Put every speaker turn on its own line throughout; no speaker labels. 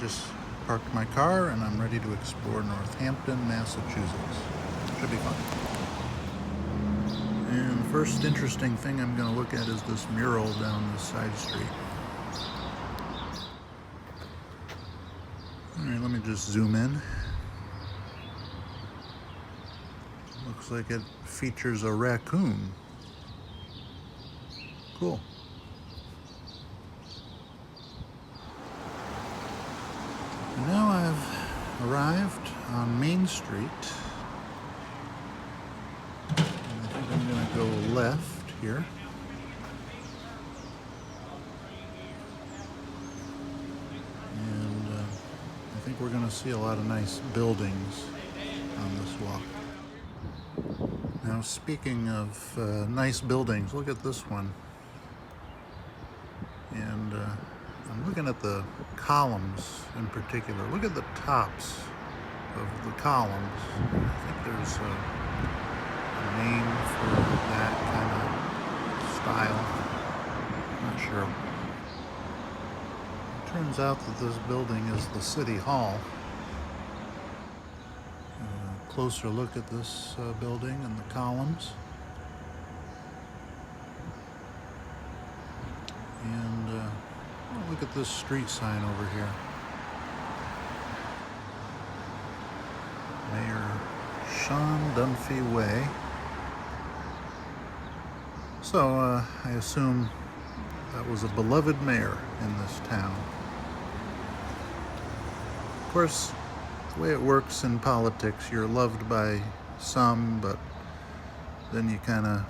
just parked my car and I'm ready to explore Northampton, Massachusetts. Should be fun. And the first interesting thing I'm going to look at is this mural down this side street. Alright, let me just zoom in. Looks like it features a raccoon. Cool. And now I've arrived on Main Street. And I think I'm going to go left here. And I think we're going to see a lot of nice buildings on this walk. Now, speaking of nice buildings, look at this one. And I'm looking at the columns in particular. Look at the tops of the columns. I think there's a name for that kind of style. I'm not sure. It turns out that this building is the City Hall. Closer look at this building and the columns. And look at this street sign over here. Mayor Sean Dunphy Way. So I assume that was a beloved mayor in this town. Of course, the way it works in politics, you're loved by some, but then you kind of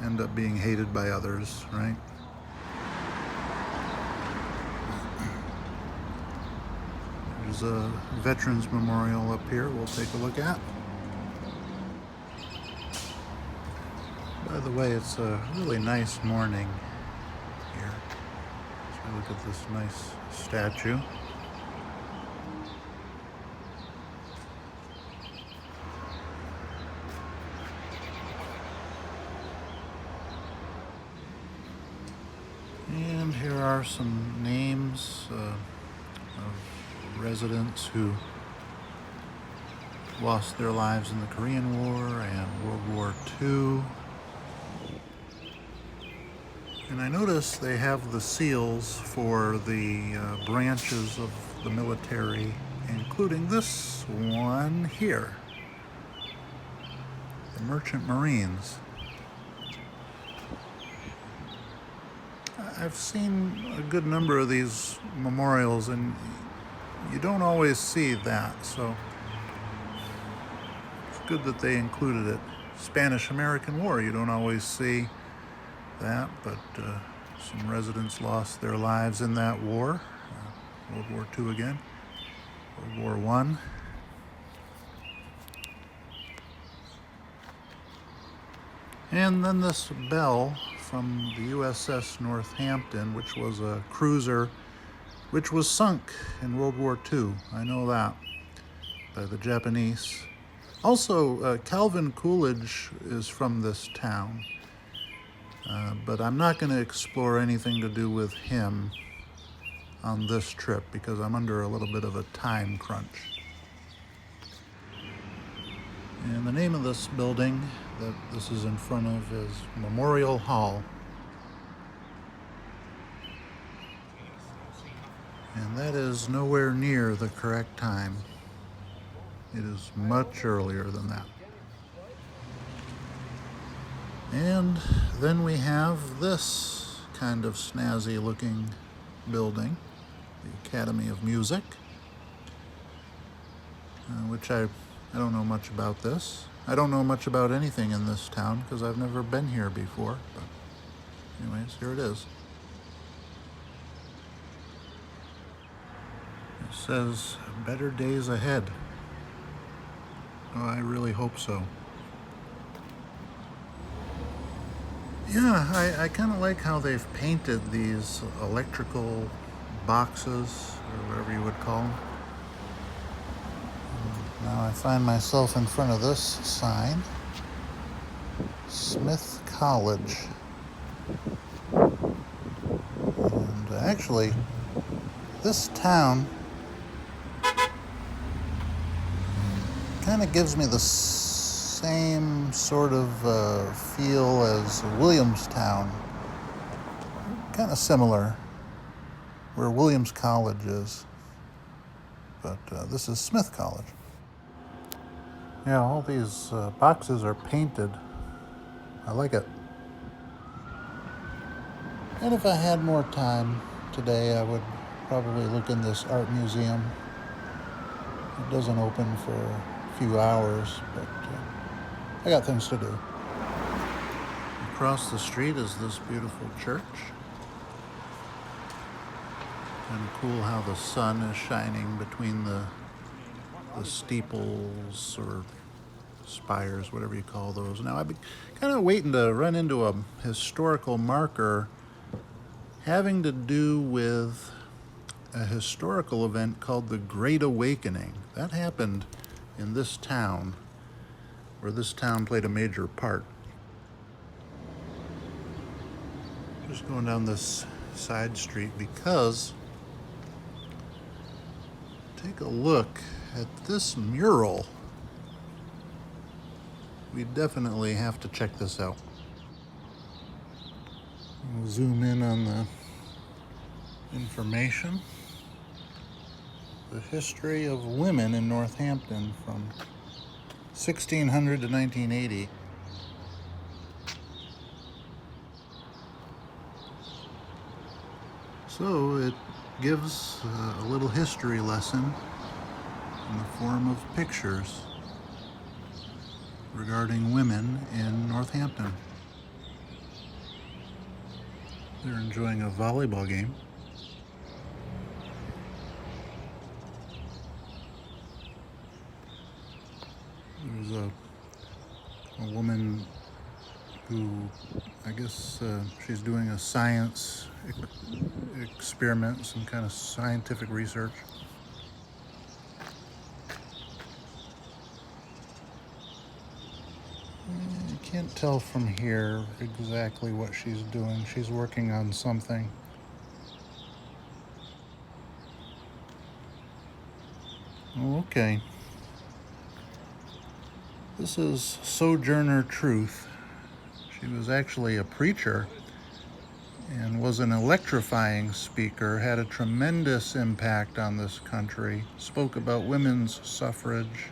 end up being hated by others, right? There's a Veterans Memorial up here we'll take a look at. By the way, it's a really nice morning here. So look at this nice statue. And here are some names of residents who lost their lives in the Korean War and World War II. And I notice they have the seals for the branches of the military, including this one here, the Merchant Marines. I've seen a good number of these memorials, and you don't always see that, so it's good that they included it. Spanish-American War, you don't always see that, but some residents lost their lives in that war. World War II again, World War I. And then this bell from the USS Northampton, which was a cruiser which was sunk in World War II. I know that, by the Japanese. Also, Calvin Coolidge is from this town, but I'm not going to explore anything to do with him on this trip because I'm under a little bit of a time crunch. And the name of this building that this is in front of is Memorial Hall. And that is nowhere near the correct time. It is much earlier than that. And then we have this kind of snazzy looking building, the Academy of Music, which I don't know much about this. I don't know much about anything in this town because I've never been here before. But anyways, here it is. It says, better days ahead. Oh, I really hope so. Yeah, I kind of like how they've painted these electrical boxes, or whatever you would call them. Now I find myself in front of this sign, Smith College. And actually, this town kind of gives me the same sort of feel as Williamstown. Kind of similar, where Williams College is. But this is Smith College. Yeah, all these boxes are painted. I like it. And if I had more time today, I would probably look in this art museum. It doesn't open for a few hours, but I got things to do. Across the street is this beautiful church. Kind of cool how the sun is shining between the steeples or spires, whatever you call those. Now, I've been kind of waiting to run into a historical marker having to do with a historical event called the Great Awakening. That happened in this town, where this town played a major part. Just going down this side street because take a look at this mural. We definitely have to check this out. We'll zoom in on the information. The history of women in Northampton from 1600 to 1980. So it gives a little history lesson in the form of pictures regarding women in Northampton. They're enjoying a volleyball game. There's a woman who, I guess she's doing a science experiment, some kind of scientific research. I can't tell from here exactly what she's doing. She's working on something. Okay. This is Sojourner Truth. She was actually a preacher and was an electrifying speaker, had a tremendous impact on this country, spoke about women's suffrage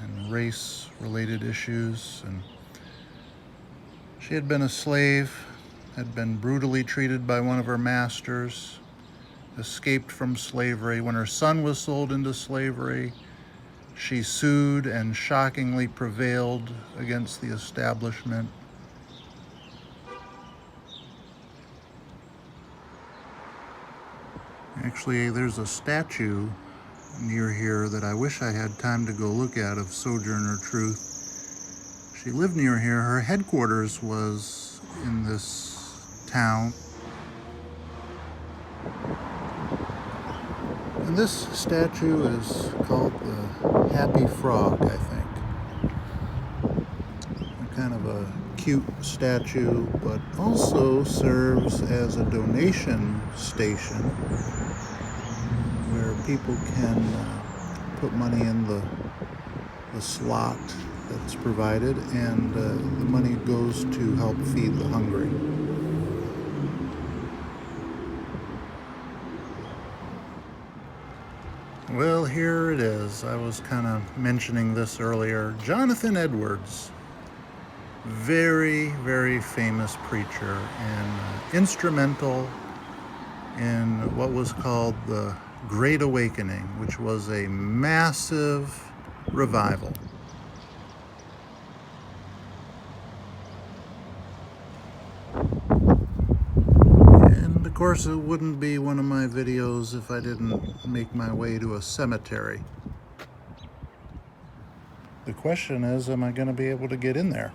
and race-related issues. And she had been a slave, had been brutally treated by one of her masters, escaped from slavery. When her son was sold into slavery, she sued and shockingly prevailed against the establishment. Actually, there's a statue near here that I wish I had time to go look at of Sojourner Truth. She lived near here. Her headquarters was in this town. And this statue is called the Happy Frog, I think. Kind of a cute statue, but also serves as a donation station where people can put money in the slot that's provided, and the money goes to help feed the hungry. Well, here it is. I was kind of mentioning this earlier. Jonathan Edwards, very, very famous preacher and instrumental in what was called the Great Awakening, which was a massive revival. And of course, it wouldn't be one of my videos if I didn't make my way to a cemetery. The question is, am I going to be able to get in there?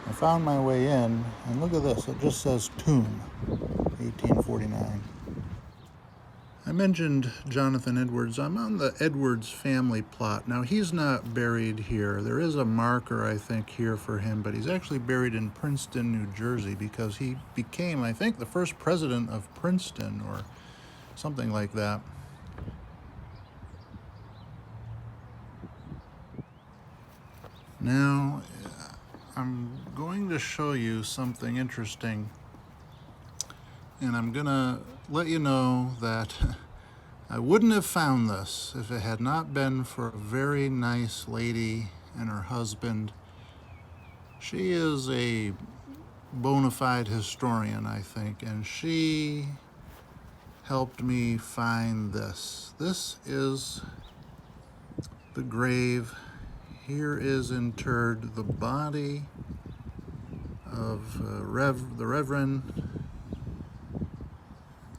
I found my way in, and look at this. It just says tomb, 1849. I mentioned Jonathan Edwards. I'm on the Edwards family plot. Now, he's not buried here. There is a marker, I think, here for him, but he's actually buried in Princeton, New Jersey, because he became, I think, the first president of Princeton or something like that. Now, I'm going to show you something interesting, and I'm gonna let you know that I wouldn't have found this if it had not been for a very nice lady and her husband. She is a bona fide historian, I think, and she helped me find this. This is the grave. Here is interred the body of the Reverend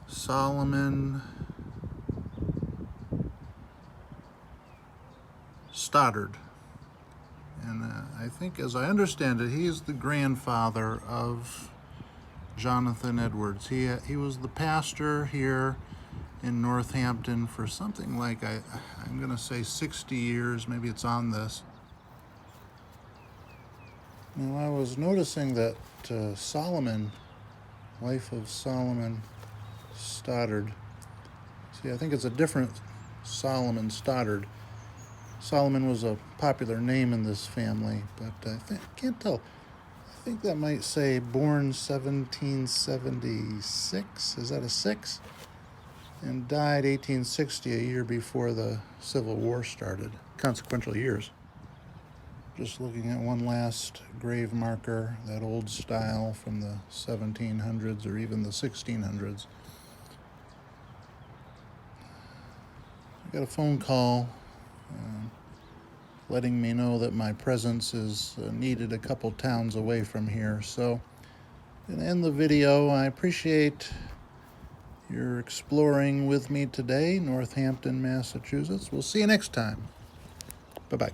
Solomon Stoddard. And I think, as I understand it, he's the grandfather of Jonathan Edwards. He was the pastor here in Northampton for something like, I'm going to say 60 years. Maybe it's on this. Now, I was noticing that Solomon, wife of Solomon Stoddard, see, I think it's a different Solomon Stoddard. Solomon was a popular name in this family, but I can't tell. I think that might say born 1776. Is that a 6? And died 1860, a year before the Civil War started. Consequential years. Just looking at one last grave marker, that old style from the 1700s or even the 1600s. I got a phone call letting me know that my presence is needed a couple towns away from here. So I'm going to end the video. I appreciate your exploring with me today, Northampton, Massachusetts. We'll see you next time. Bye-bye.